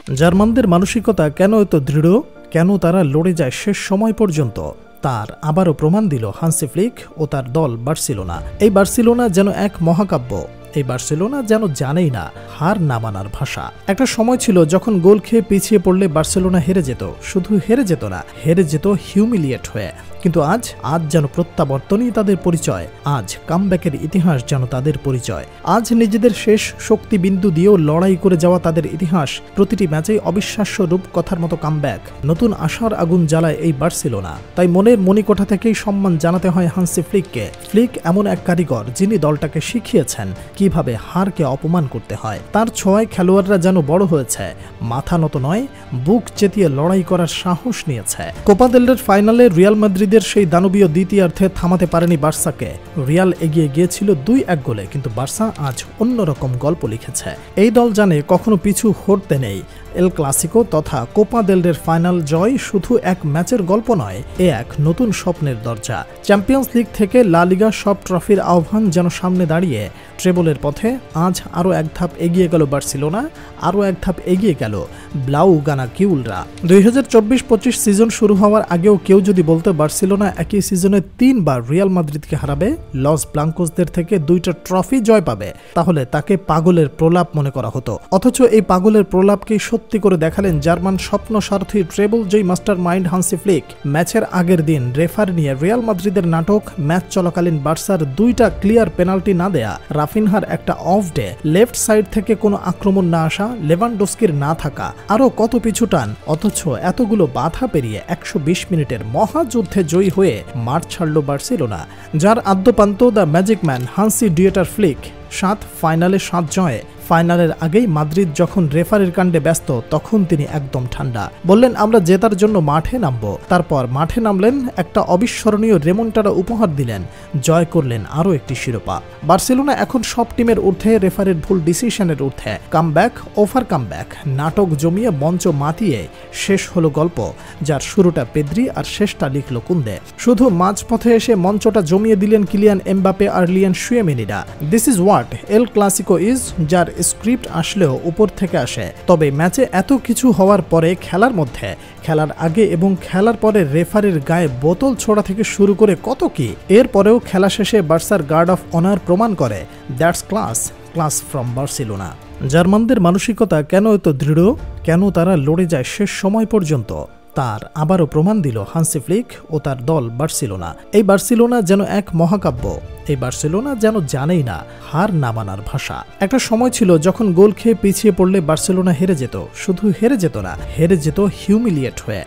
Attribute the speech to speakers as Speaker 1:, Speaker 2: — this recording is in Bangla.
Speaker 1: জার্মানদের মানসিকতা কেন এত দৃঢ়, কেন তারা লড়ে যায় শেষ সময় পর্যন্ত, তার আবারও প্রমাণ দিল হান্সি ফ্লিক ও তার দল বার্সেলোনা। এই বার্সেলোনা যেন এক মহাকাব্য। এই বার্সেলোনা যেন জানেই না হার না মানার ভাষা। একটা সময় ছিল যখন গোল খেয়ে পিছিয়ে পড়লে বার্সেলোনা হেরে যেত। শুধু হেরে যেত না, হেরে যেত হিউমিলিয়েট হয়ে। কিন্তু আজ যেন প্রত্যাবর্তনই তাদের পরিচয়। আজ কামব্যাকের ইতিহাস যেন তাদের পরিচয়। আজ নিজেদের শেষ শক্তি বিন্দু দিয়েও লড়াই করে যাওয়া তাদের ইতিহাস। প্রতিটি ম্যাচেই অবিশ্বাস্য রূপকথার মতো কামব্যাক। নতুন আশার আগুন জ্বালায় এই বার্সেলোনা। তাই মনের মণিকোঠা থেকেই সম্মান জানাতে হয় হান্সি ফ্লিককে। ফ্লিক এমন এক কারিগর যিনি দলটাকে শিখিয়েছেন কিভাবে হারকে অপমান করতে হয়। তার ছোঁয়ায় খেলোয়াড়রা যেন বড় হয়েছে, মাথা নত নয়, বুক চেতিয়ে লড়াই করার সাহস নিয়েছে। কোপা দেল রের ফাইনালে রিয়াল মাদ্রিদের সেই দানবীয় দ্বিতীয়ার্ধে থামাতে পারেনি বার্সাকে। রিয়াল এগিয়ে গিয়েছিল 2-1 গোলে, কিন্তু বার্সা আজ অন্যরকম গল্প লিখেছে। এই দল জানে কখনো পিছু হটতে নেই। এল ক্লাসিকো তথা কোপা দেল রের ফাইনাল জয় শুধু এক ম্যাচের গল্প নয়, এ এক নতুন স্বপ্নের দরজা। চ্যাম্পিয়ন্স লিগ থেকে লা লিগা সব ট্রফির আহ্বান যেন সামনে দাঁড়িয়ে। ট্রেবলের পথে আজ আরও এক ধাপ এগিয়ে গেল বার্সেলোনা, আরও এক ধাপ এগিয়ে গেল ব্লাউগানাকিউলরা। 2024-25 সিজন শুরু হওয়ার আগেও কেউ যদি বলতো বার্সেলোনা একই সিজনে 3 বার রিয়াল মাদ্রিদকে হারাবে, লস ব্লাঙ্কোসদের থেকে 2টা ট্রফি জয় পাবে, তাহলে তাকে পাগলের প্রলাপ মনে করা হতো। অথচ এই পাগলের প্রলাপকেই সত্যি করে দেখালেন জার্মান স্বপ্ন সারথী ট্রেবল জয়ী মাস্টার মাইন্ড হান্সি ফ্লিক। ম্যাচের আগের দিন রেফার নিয়ে রিয়াল মাদ্রিদের নাটক, ম্যাচ চলাকালীন বার্সার 2টা ক্লিয়ার পেনাল্টি না দেয়া, রাফিনহার একটা অফ ডে, লেফট সাইড থেকে কোনো আক্রমণ না আসা, লেভানডস্কির না থাকা, আরও কত পিছু টান। অথচ এতগুলো বাধা পেরিয়ে 120 মিনিটের মহাযুদ্ধে জয়ী হয়ে মাঠ ছাড়ল বার্সেলোনা, যার আদ্যপান্ত the magic man Hansi Dieter Flick. 7 ফাইনালে 7 জয়। ফাইনালের আগেই মাদ্রিদ যখন রেফারির কাণ্ডে ব্যস্ত, তখন তিনি একদম ঠান্ডা। বললেন আমরা জেতার জন্য মাঠে নামবো। তারপর মাঠে নামলেন, একটা অবিস্মরণীয় রেমন্টাডা উপহার দিলেন, জয় করলেন আরও একটি শিরোপা। বার্সেলোনা এখন সব টিমের ঊর্ধ্বে, রেফারির ভুল ডিসিশনের ঊর্ধ্বে। কামব্যাক ওভার কামব্যাক, নাটক জমিয়ে মঞ্চ মাতিয়ে শেষ হলো গল্প, যার শুরুটা পেদ্রি আর শেষটা লিখল কুন্দে। শুধু মাঝপথে এসে মঞ্চটা জমিয়ে দিলেন কিলিয়ান এমবাপে আর লিয়ান শুয়েমেনিরা। This is what El Clasico is, যার স্ক্রিপ্ট আসলেও উপর থেকে আসে। তবে ম্যাচে এত কিছু হওয়ার পরে খেলার মধ্যে, খেলার আগে এবং খেলার পরে রেফারির গায়ে বোতল ছোড়া থেকে শুরু করে কত কি, এরপরেও খেলা শেষে বার্সার গার্ড অফ অনার প্রমাণ করে দ্যাটস ক্লাস ফ্রম বার্সেলোনা। জার্মানদের মানসিকতা কেন এত দৃঢ়, কেন তারা লড়ে যায় শেষ সময় পর্যন্ত, তার আবারও প্রমাণ দিল হান্সি ফ্লিক ও তার দল বার্সেলোনা। এই বার্সেলোনা যেন এক মহাকাব্য। এই বার্সেলোনা যেন জানেই না হার না মানার ভাষা। একটা সময় ছিল যখন গোল খেয়ে পিছিয়ে পড়লে বার্সেলোনা হেরে যেত। শুধু হেরে যেত না, হেরে যেত হিউমিলিয়েট হয়ে।